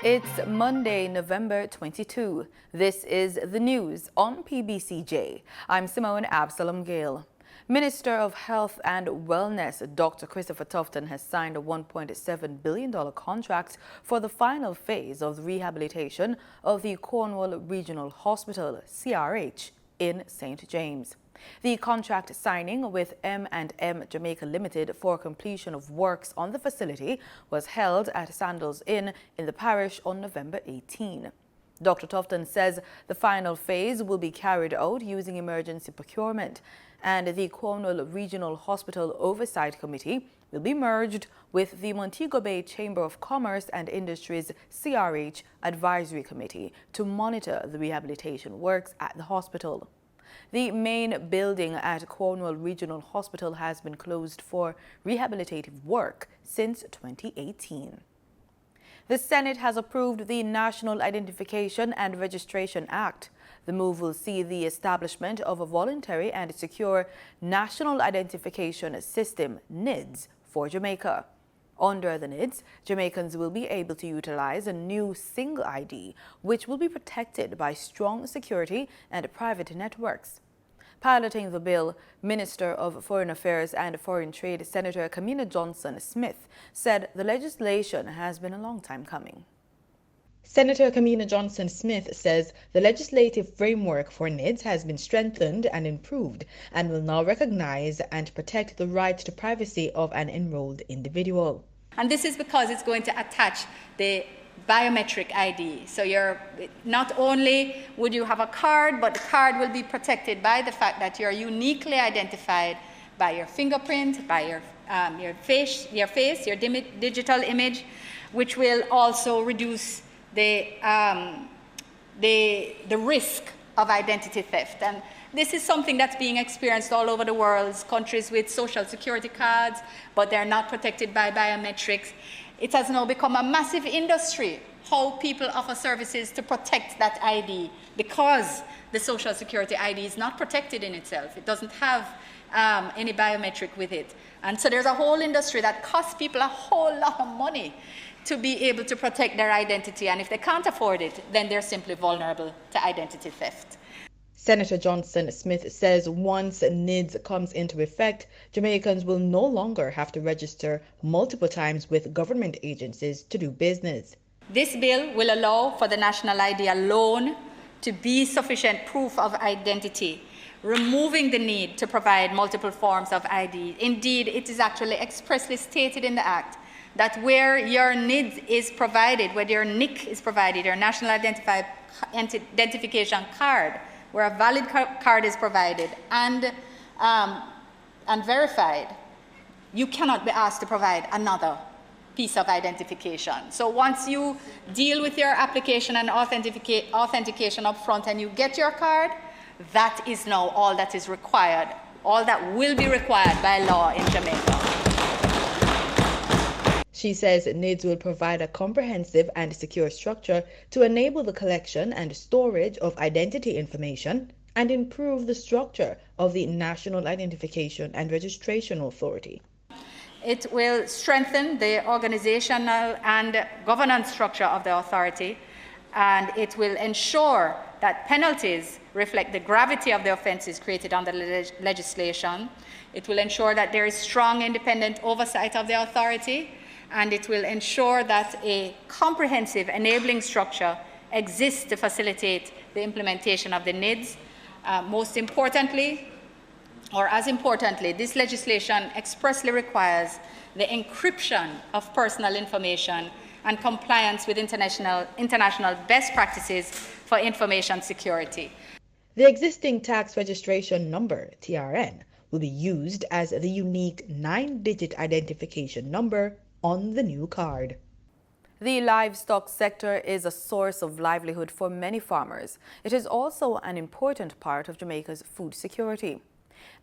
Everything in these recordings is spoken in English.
It's Monday, November 22. This is the news on PBCJ. I'm Simone Absalom Gale. Minister of Health and Wellness, Dr. Christopher Tufton, has signed a $1.7 billion contract for the final phase of the rehabilitation of the Cornwall Regional Hospital, CRH, in St. James. The contract signing with M&M Jamaica Limited for completion of works on the facility was held at Sandals Inn in the parish on November 18. Dr. Tufton says the final phase will be carried out using emergency procurement, and the Cornwall Regional Hospital Oversight Committee will be merged with the Montego Bay Chamber of Commerce and Industries CRH Advisory Committee to monitor the rehabilitation works at the hospital. The main building at Cornwall Regional Hospital has been closed for rehabilitative work since 2018. The Senate has approved the National Identification and Registration Act. The move will see the establishment of a voluntary and secure National Identification System, NIDS, for Jamaica. Under the NIDS, Jamaicans will be able to utilize a new single ID, which will be protected by strong security and private networks. Piloting the bill, Minister of Foreign Affairs and Foreign Trade Senator Kamina Johnson-Smith said the legislation has been a long time coming. Senator Kamina Johnson-Smith says the legislative framework for NIDS has been strengthened and improved and will now recognize and protect the right to privacy of an enrolled individual. And this is because it's going to attach the biometric ID. So not only would you have a card, but the card will be protected by the fact that you're uniquely identified by your fingerprint, by your face, your digital image, which will also reduce the risk of identity theft. And this is something that's being experienced all over the world, countries with social security cards, but they're not protected by biometrics. It has now become a massive industry, how people offer services to protect that ID, because the social security ID is not protected in itself. It doesn't have any biometric with it. And so there's a whole industry that costs people a whole lot of money to be able to protect their identity. And if they can't afford it, then they're simply vulnerable to identity theft. Senator Johnson-Smith says once NIDS comes into effect, Jamaicans will no longer have to register multiple times with government agencies to do business. This bill will allow for the national ID alone to be sufficient proof of identity, removing the need to provide multiple forms of ID. Indeed, it is actually expressly stated in the Act that where your NIDS is provided, where your NIC is provided, your National Identification Card, where a valid card is provided and verified, you cannot be asked to provide another piece of identification. So once you deal with your application and authentication up front and you get your card, that is now all that is required, all that will be required by law in Jamaica. She says NIDS will provide a comprehensive and secure structure to enable the collection and storage of identity information and improve the structure of the National Identification and Registration Authority. It will strengthen the organizational and governance structure of the authority, and it will ensure that penalties reflect the gravity of the offenses created under the legislation. It will ensure that there is strong independent oversight of the authority, and it will ensure that a comprehensive enabling structure exists to facilitate the implementation of the NIDS. Most importantly, or as importantly, this legislation expressly requires the encryption of personal information and compliance with international best practices for information security. The existing tax registration number, TRN, will be used as the unique 9-digit identification number on the new card. The livestock sector is a source of livelihood for many farmers. It is also an important part of Jamaica's food security.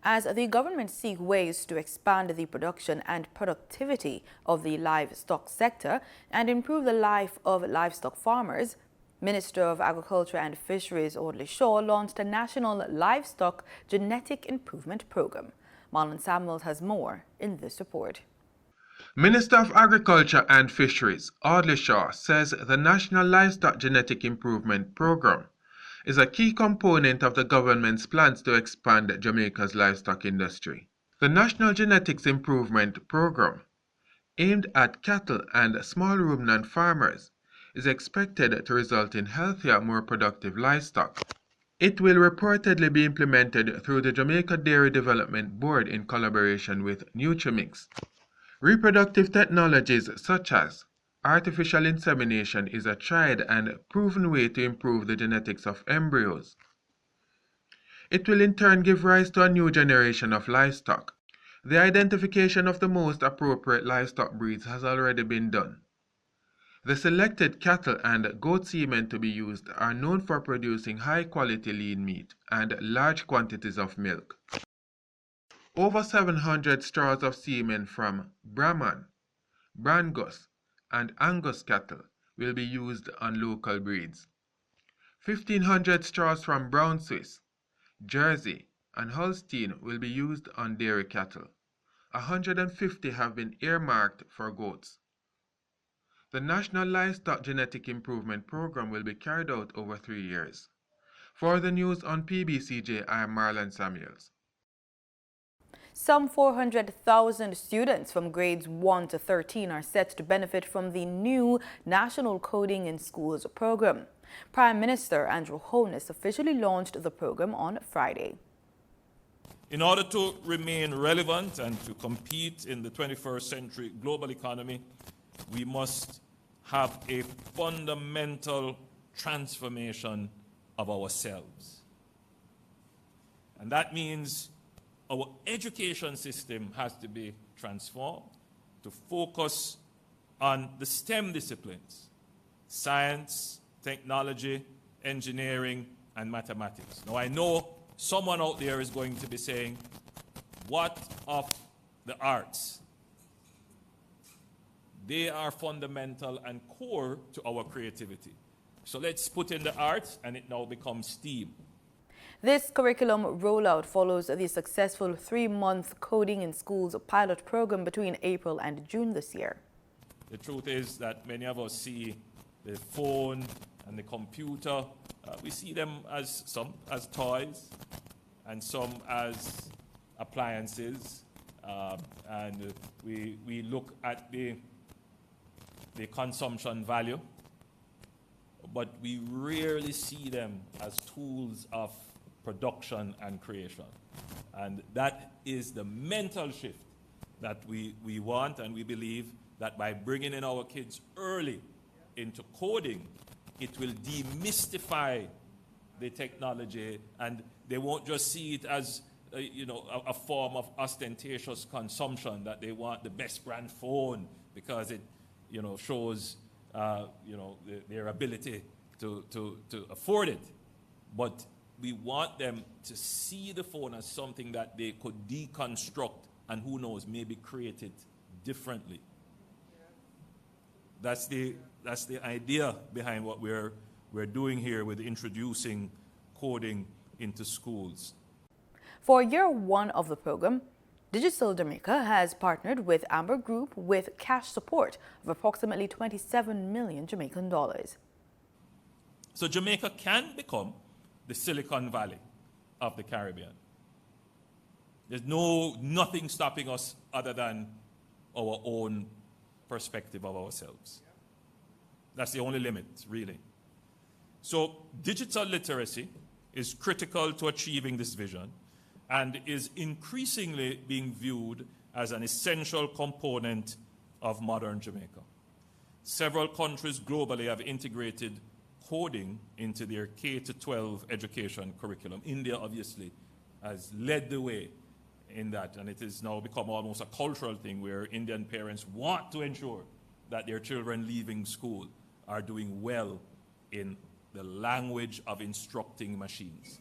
As the government seeks ways to expand the production and productivity of the livestock sector and improve the life of livestock farmers, Minister of Agriculture and Fisheries Int'l Shaw launched a national livestock genetic improvement program. Marlon Samuels has more in this report. Minister of Agriculture and Fisheries, Audley Shaw, says the National Livestock Genetic Improvement Program is a key component of the government's plans to expand Jamaica's livestock industry. The National Genetics Improvement Program, aimed at cattle and small ruminant farmers, is expected to result in healthier, more productive livestock. It will reportedly be implemented through the Jamaica Dairy Development Board in collaboration with Nutrimix. Reproductive technologies such as artificial insemination is a tried and proven way to improve the genetics of embryos. It will in turn give rise to a new generation of livestock. The identification of the most appropriate livestock breeds has already been done. The selected cattle and goat semen to be used are known for producing high-quality lean meat and large quantities of milk. Over 700 straws of semen from Brahman, Brangus, and Angus cattle will be used on local breeds. 1,500 straws from Brown Swiss, Jersey, and Holstein will be used on dairy cattle. 150 have been earmarked for goats. The National Livestock Genetic Improvement Program will be carried out over 3 years. For the news on PBCJ, I am Marlon Samuels. Some 400,000 students from grades 1 to 13 are set to benefit from the new National Coding in Schools program. Prime Minister Andrew Holness officially launched the program on Friday. In order to remain relevant and to compete in the 21st century global economy, we must have a fundamental transformation of ourselves. And that means our education system has to be transformed to focus on the STEM disciplines: science, technology, engineering, and mathematics. Now, I know someone out there is going to be saying, what of the arts? They are fundamental and core to our creativity. So let's put in the arts, and it now becomes STEAM. This curriculum rollout follows the successful 3-month Coding in Schools pilot program between April and June this year. The truth is that many of us see the phone and the computer. We see them as some as toys and some as appliances. And we look at the consumption value, but we rarely see them as tools of production and creation. And that is the mental shift that we want, and we believe that by bringing in our kids early into coding, it will demystify the technology, and they won't just see it as a form of ostentatious consumption, that they want the best brand phone because it shows their ability to afford it. But we want them to see the phone as something that they could deconstruct and, who knows, maybe create it differently. That's the idea behind what we're doing here with introducing coding into schools. For year 1 of the program, Digital Jamaica has partnered with Amber Group with cash support of approximately 27 million Jamaican dollars. So Jamaica can become the Silicon Valley of the Caribbean. There's nothing stopping us other than our own perspective of ourselves. That's the only limit, really. So digital literacy is critical to achieving this vision and is increasingly being viewed as an essential component of modern Jamaica. Several countries globally have integrated coding into their K-12 education curriculum. India, obviously, has led the way in that, and it has now become almost a cultural thing where Indian parents want to ensure that their children leaving school are doing well in the language of instructing machines.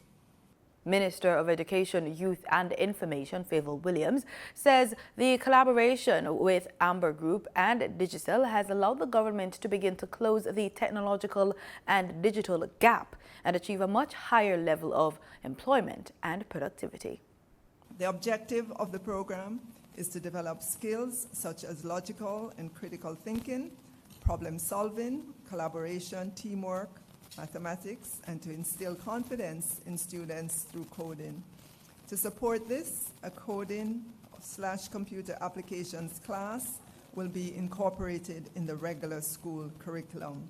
Minister of Education, Youth and Information, Favour Williams, says the collaboration with Amber Group and Digital has allowed the government to begin to close the technological and digital gap and achieve a much higher level of employment and productivity. The objective of the program is to develop skills such as logical and critical thinking, problem solving, collaboration, teamwork, mathematics, and to instill confidence in students through coding. To support this, a coding/computer applications class will be incorporated in the regular school curriculum.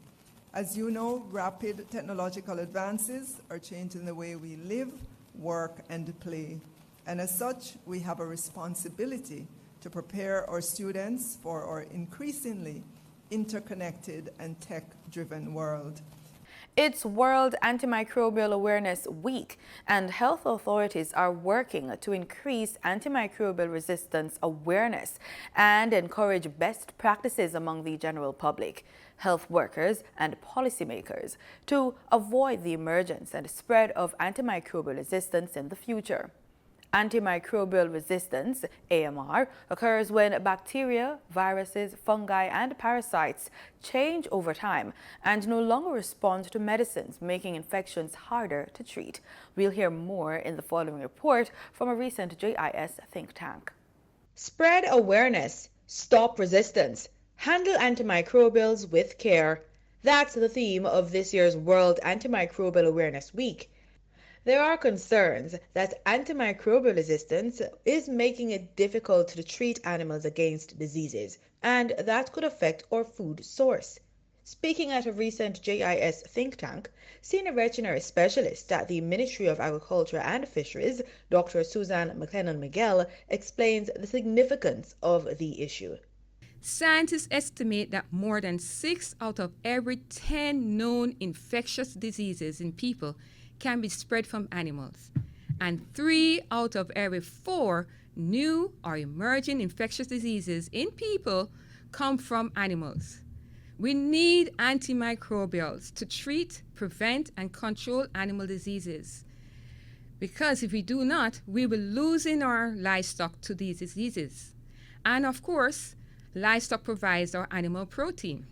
As you know, rapid technological advances are changing the way we live, work, and play. And as such, we have a responsibility to prepare our students for our increasingly interconnected and tech-driven world. It's World Antimicrobial Awareness Week, and health authorities are working to increase antimicrobial resistance awareness and encourage best practices among the general public, health workers, and policymakers to avoid the emergence and spread of antimicrobial resistance in the future. Antimicrobial resistance, AMR, occurs when bacteria, viruses, fungi, and parasites change over time and no longer respond to medicines, making infections harder to treat. We'll hear more in the following report from a recent JIS think tank. Spread awareness, stop resistance, handle antimicrobials with care. That's the theme of this year's World Antimicrobial Awareness Week. There are concerns that antimicrobial resistance is making it difficult to treat animals against diseases, and that could affect our food source. Speaking at a recent JIS think tank, Senior Veterinary Specialist at the Ministry of Agriculture and Fisheries, Dr. Susan McLennan-Miguel, explains the significance of the issue. Scientists estimate that more than 6 out of every 10 known infectious diseases in people can be spread from animals, and 3 out of every 4 new or emerging infectious diseases in people come from animals. We need antimicrobials to treat, prevent, and control animal diseases, because if we do not, we will lose in our livestock to these diseases. And of course, livestock provides our animal protein.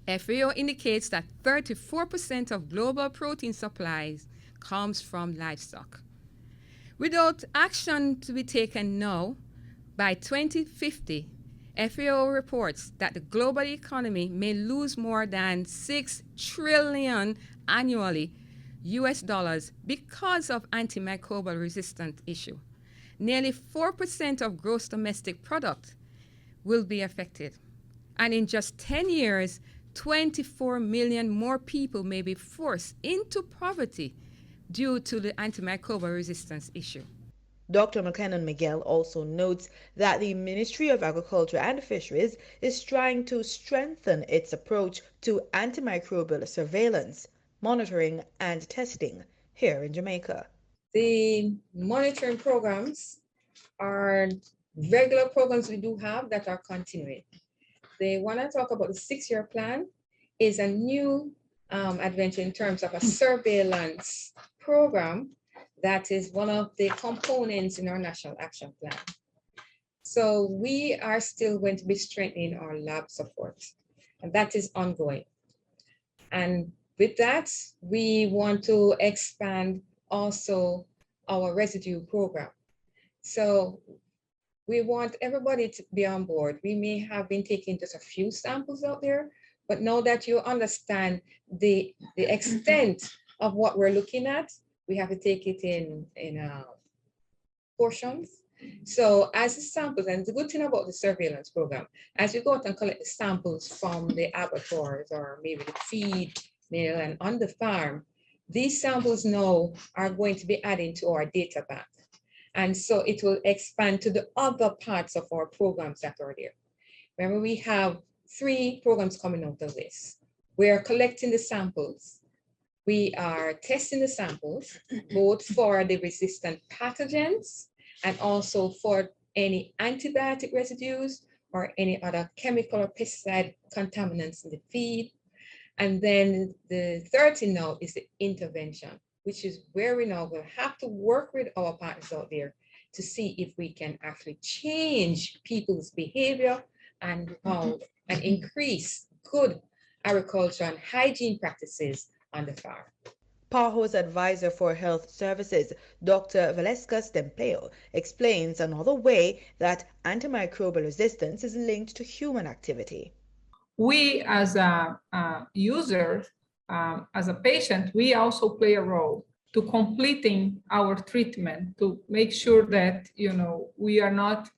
FAO indicates that 34% of global protein supplies comes from livestock. Without action to be taken now, by 2050, FAO reports that the global economy may lose more than $6 trillion annually US dollars because of antimicrobial resistant issue. Nearly 4% of gross domestic product will be affected. And in just 10 years, 24 million more people may be forced into poverty due to the antimicrobial resistance issue. Dr. McLennan-Miguel also notes that the Ministry of Agriculture and Fisheries is trying to strengthen its approach to antimicrobial surveillance, monitoring, and testing here in Jamaica. The monitoring programs are regular programs we do have that are continuing. They want to talk about the 6-year plan is a new adventure in terms of a surveillance program that is one of the components in our National Action Plan. So we are still going to be strengthening our lab support, and that is ongoing. And with that, we want to expand also our residue program. So we want everybody to be on board. We may have been taking just a few samples out there, but now that you understand the extent of what we're looking at, we have to take it in portions. So as the samples, and the good thing about the surveillance program, as you go out and collect the samples from the abattoirs or maybe the feed mill and on the farm, these samples now are going to be added to our data bank. And so it will expand to the other parts of our programs that are there. Remember, we have 3 programs coming out of this. We are collecting the samples. We are testing the samples, both for the resistant pathogens and also for any antibiotic residues or any other chemical or pesticide contaminants in the feed. And then the third thing now is the intervention, which is where we now will have to work with our partners out there to see if we can actually change people's behavior and increase good agriculture and hygiene practices on the farm. PAHO's advisor for health services, Dr. Valeska Stempleo, explains another way that antimicrobial resistance is linked to human activity. We as a user, as a patient, we also play a role to completing our treatment to make sure that, we are not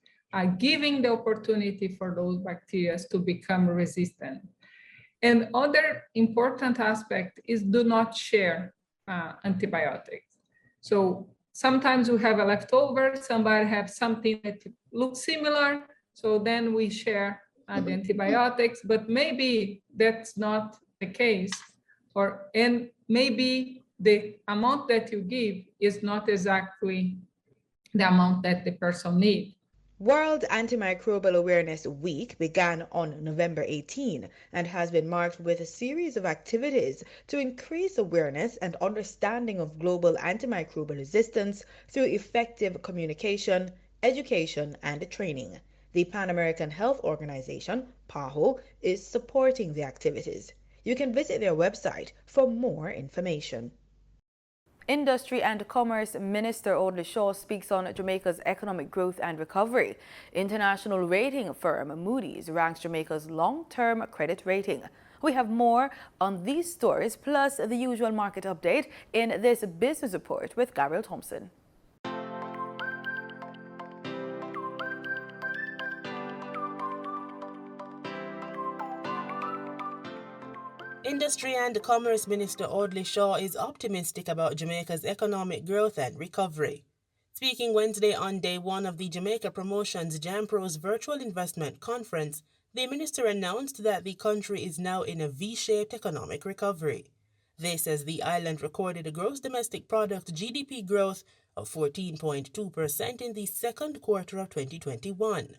giving the opportunity for those bacteria to become resistant. And other important aspect is do not share antibiotics. So sometimes we have a leftover, somebody have something that looks similar, so then we share the antibiotics, but maybe that's not the case, and maybe the amount that you give is not exactly the amount that the person needs. World Antimicrobial Awareness Week began on November 18 and has been marked with a series of activities to increase awareness and understanding of global antimicrobial resistance through effective communication, education, and training. The Pan American Health Organization, PAHO, is supporting the activities. You can visit their website for more information. Industry and Commerce Minister Audley Shaw speaks on Jamaica's economic growth and recovery. International rating firm Moody's ranks Jamaica's long-term credit rating. We have more on these stories, plus the usual market update in this business report with Gabriel Thompson. Industry and Commerce Minister Audley Shaw is optimistic about Jamaica's economic growth and recovery. Speaking Wednesday on day one of the Jamaica Promotions JAMPRO's Virtual Investment Conference, the minister announced that the country is now in a V-shaped economic recovery. This as the island recorded a gross domestic product GDP growth of 14.2% in the second quarter of 2021.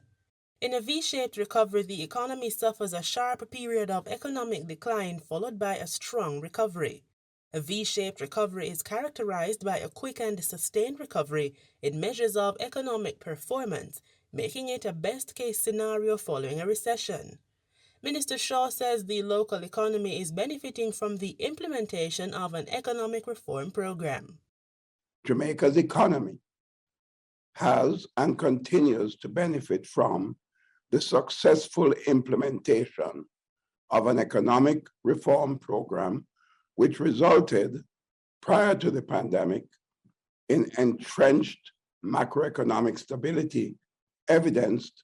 In a V-shaped recovery, the economy suffers a sharp period of economic decline followed by a strong recovery. A V-shaped recovery is characterized by a quick and sustained recovery in measures of economic performance, making it a best-case scenario following a recession. Minister Shaw says the local economy is benefiting from the implementation of an economic reform program. Jamaica's economy has and continues to benefit from the successful implementation of an economic reform program which resulted, prior to the pandemic, in entrenched macroeconomic stability evidenced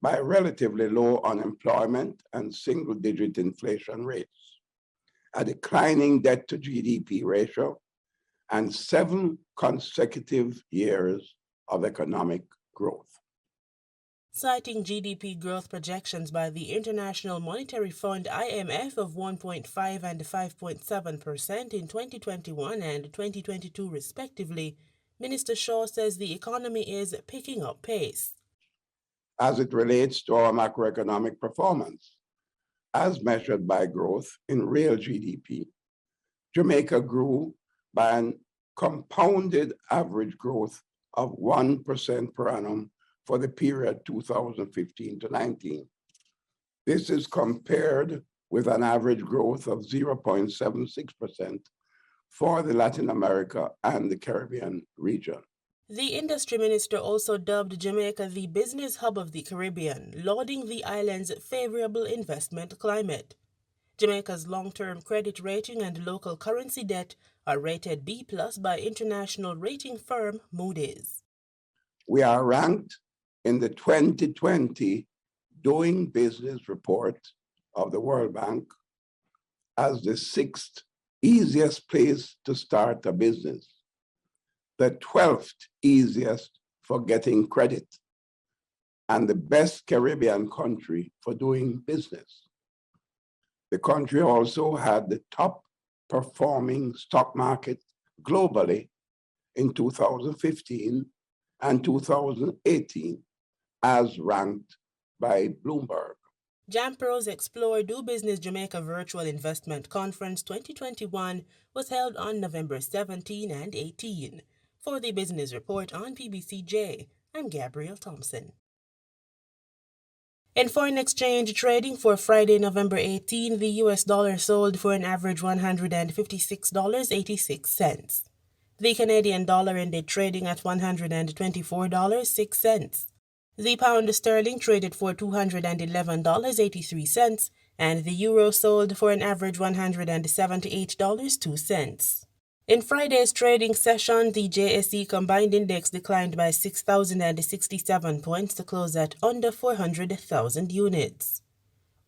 by relatively low unemployment and single-digit inflation rates, a declining debt-to-GDP ratio, and 7 consecutive years of economic growth. Citing GDP growth projections by the International Monetary Fund IMF of 1.5 and 5.7% in 2021 and 2022 respectively, Minister Shaw says the economy is picking up pace. As it relates to our macroeconomic performance, as measured by growth in real GDP, Jamaica grew by an compounded average growth of 1% per annum for the period 2015 to 19. This is compared with an average growth of 0.76% for the Latin America and the Caribbean region. The industry minister also dubbed Jamaica the business hub of the Caribbean, lauding the island's favorable investment climate. Jamaica's long-term credit rating and local currency debt are rated B+ by international rating firm Moody's. We are ranked in the 2020 Doing Business report of the World Bank as the 6th easiest place to start a business, the 12th easiest for getting credit, and the best Caribbean country for doing business. The country also had the top performing stock market globally in 2015 and 2018, as ranked by Bloomberg. JAMPRO's Explore Do Business Jamaica Virtual Investment Conference 2021 was held on November 17 and 18. For the Business Report on PBCJ, I'm Gabriel Thompson. In foreign exchange trading for Friday, November 18, the US dollar sold for an average $156.86. The Canadian dollar ended trading at $124.06. The pound sterling traded for $211.83, and the euro sold for an average $178.02. In Friday's trading session, the JSE Combined Index declined by 6,067 points to close at under 400,000 units.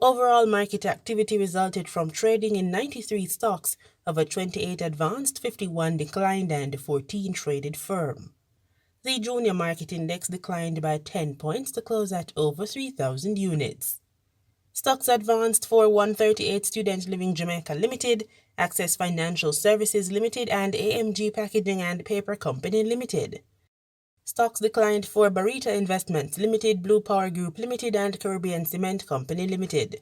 Overall market activity resulted from trading in 93 stocks, of a 28 advanced, 51 declined, and 14 traded firm. The junior market index declined by 10 points to close at over 3,000 units. Stocks advanced for 138 Student Living Jamaica Limited, Access Financial Services Limited, and AMG Packaging and Paper Company Limited. Stocks declined for Barita Investments Limited, Blue Power Group Limited, and Caribbean Cement Company Limited.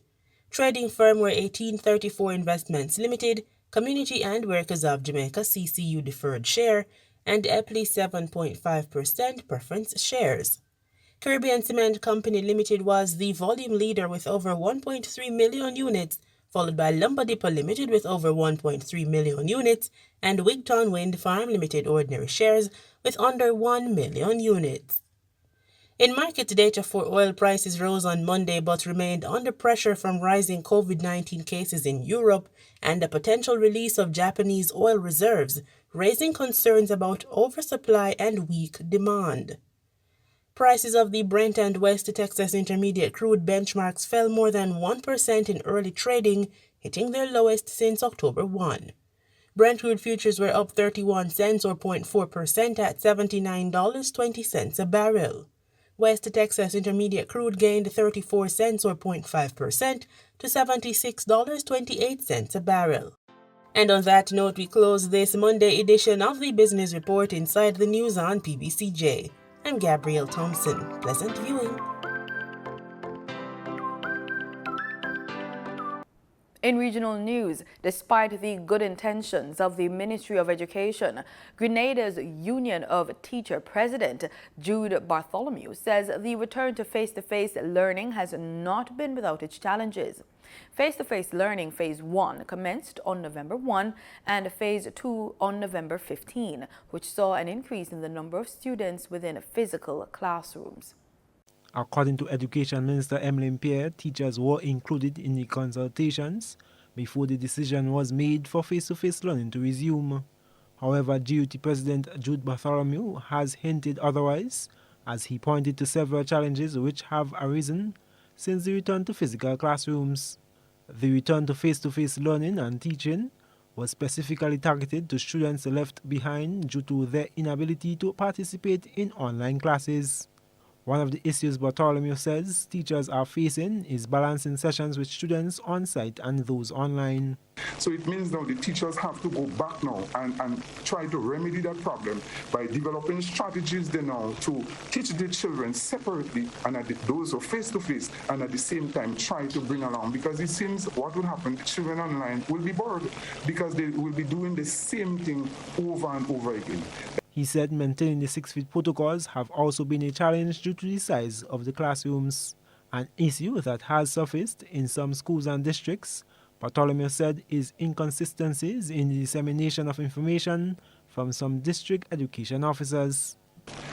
Trading firm were 1834 Investments Limited, Community and Workers of Jamaica CCU Deferred Share, and Epley 7.5% Preference Shares. Caribbean Cement Company Limited was the volume leader with over 1.3 million units, followed by Lumber Depot Limited with over 1.3 million units, and Wigton Wind Farm Limited ordinary shares with under 1 million units. In market data for oil, prices rose on Monday but remained under pressure from rising COVID-19 cases in Europe and a potential release of Japanese oil reserves, raising concerns about oversupply and weak demand. Prices of the Brent and West Texas Intermediate crude benchmarks fell more than 1% in early trading, hitting their lowest since October 1. Brent crude futures were up 31 cents or 0.4% at $79.20 a barrel. West Texas Intermediate crude gained 34 cents or 0.5% to $76.28 a barrel. And on that note, we close this Monday edition of the Business Report Inside the News on PBCJ. I'm Gabrielle Thompson. Pleasant viewing. In regional news, despite the good intentions of the Ministry of Education, Grenada's Union of Teacher President Jude Bartholomew says the return to face-to-face learning has not been without its challenges. Face-to-face learning Phase 1 commenced on November 1 and Phase 2 on November 15, which saw an increase in the number of students within physical classrooms. According to Education Minister Emily Pierre, teachers were included in the consultations before the decision was made for face-to-face learning to resume. However, GUT President Jude Bartholomew has hinted otherwise, as he pointed to several challenges which have arisen since the return to physical classrooms. The return to face-to-face learning and teaching was specifically targeted to students left behind due to their inability to participate in online classes. One of the issues Bartholomew says teachers are facing is balancing sessions with students on site and those online. So it means now the teachers have to go back now and try to remedy that problem by developing strategies then now to teach the children separately and those are face-to-face, and at the same time try to bring along, because it seems what will happen, the children online will be bored because they will be doing the same thing over and over again. He said maintaining the 6-feet protocols have also been a challenge due to the size of the classrooms, an issue that has surfaced in some schools and districts. Bartholomew said is inconsistencies in the dissemination of information from some district education officers.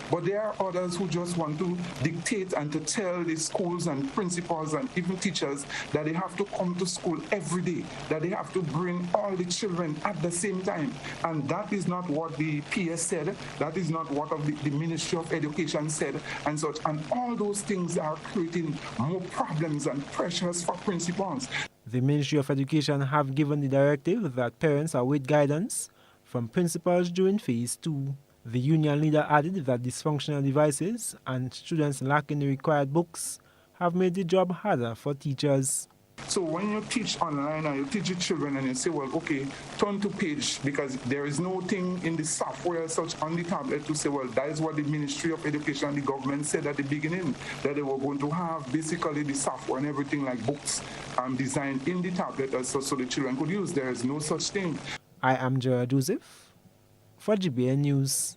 But there are others who just want to dictate and to tell the schools and principals and even teachers that they have to come to school every day, that they have to bring all the children at the same time. And that is not what the PS said. That is not what the Ministry of Education said and such. And all those things are creating more problems and pressures for principals. The Ministry of Education have given the directive that parents await guidance from principals during Phase 2. The union leader added that dysfunctional devices and students lacking the required books have made the job harder for teachers. So when you teach online and you teach your children and you say, well, okay, turn to page, because there is no thing in the software such on the tablet to say, well, that is what the Ministry of Education and the government said at the beginning, that they were going to have basically the software and everything like books designed in the tablet so the children could use. There is no such thing. I am Gerard Joseph for GBN News.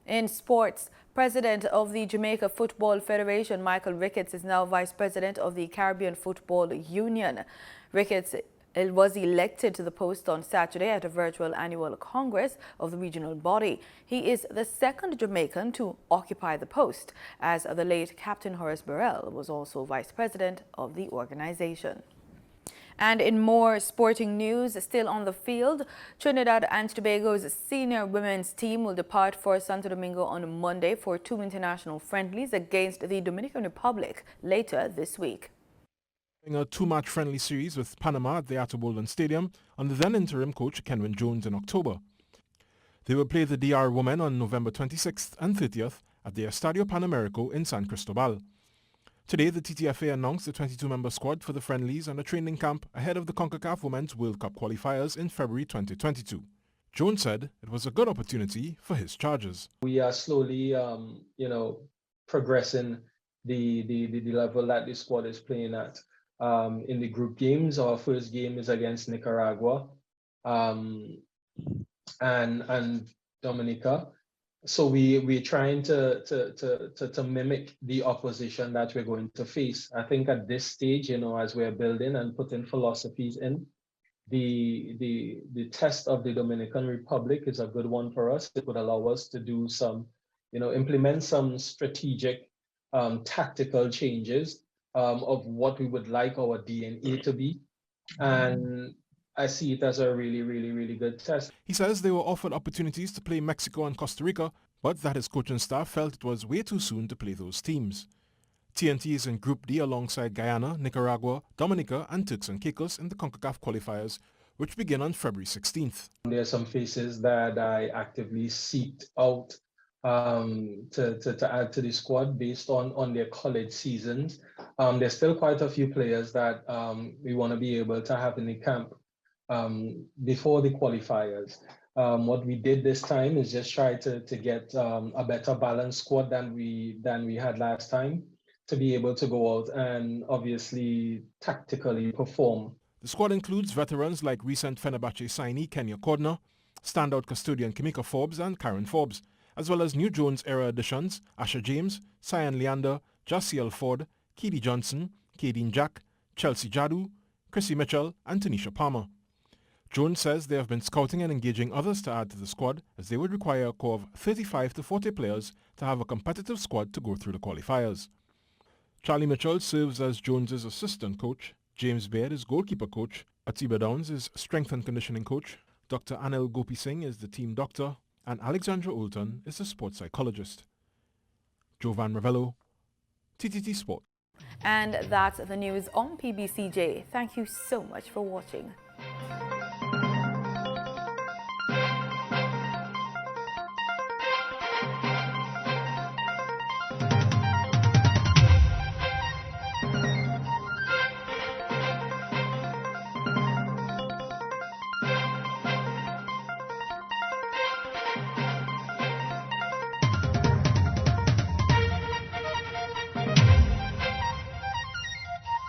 In sports, President of the Jamaica Football Federation, Michael Ricketts, is now Vice President of the Caribbean Football Union. Ricketts was elected to the post on Saturday at a virtual annual Congress of the regional body. He is the second Jamaican to occupy the post, as the late Captain Horace Burrell was also Vice President of the organization. And in more sporting news, still on the field, Trinidad and Tobago's senior women's team will depart for Santo Domingo on Monday for 2 international friendlies against the Dominican Republic later this week. A 2-match friendly series with Panama at the Atobulden Stadium under then-interim coach Kenwin Jones in October. They will play the DR women on November 26th and 30th at the Estadio Panamerico in San Cristobal. Today, the TTFA announced the 22-member squad for the friendlies and a training camp ahead of the CONCACAF Women's World Cup qualifiers in February 2022. Jones said it was a good opportunity for his Chargers. We are slowly, progressing the level that the squad is playing at. In the group games, our first game is against Nicaragua and Dominica. So we're trying to mimic the opposition that we're going to face. I think at this stage, as we're building and putting philosophies in, the test of the Dominican Republic is a good one for us. It would allow us to do some, implement some strategic tactical changes of what we would like our DNA to be. And I see it as a really, really, really good test. He says they were offered opportunities to play Mexico and Costa Rica, but that his coaching staff felt it was way too soon to play those teams. TNT is in Group D alongside Guyana, Nicaragua, Dominica and Turks and Caicos in the CONCACAF qualifiers, which begin on February 16th. There are some faces that I actively seeked out to add to the squad based on their college seasons. There's still quite a few players that we want to be able to have in the camp before the qualifiers. What we did this time is just try to get a better balanced squad than we had last time, to be able to go out and obviously tactically perform. The squad includes veterans like recent Fenerbahce signee Kenya Cordner, standout custodian Kimika Forbes and Karen Forbes, as well as New Jones era additions Asha James, Cyan Leander, Jaciel Ford, Keedy Johnson, Kadeen Jack, Chelsea Jadu, Chrissy Mitchell and Tanisha Palmer. Jones says they have been scouting and engaging others to add to the squad, as they would require a core of 35 to 40 players to have a competitive squad to go through the qualifiers. Charlie Mitchell serves as Jones's assistant coach, James Baird is goalkeeper coach, Atiba Downs is strength and conditioning coach, Dr. Anil Gopi Singh is the team doctor, and Alexandra Oulton is the sports psychologist. Jovan Ravello, TTT Sport. And that's the news on PBCJ. Thank you so much for watching.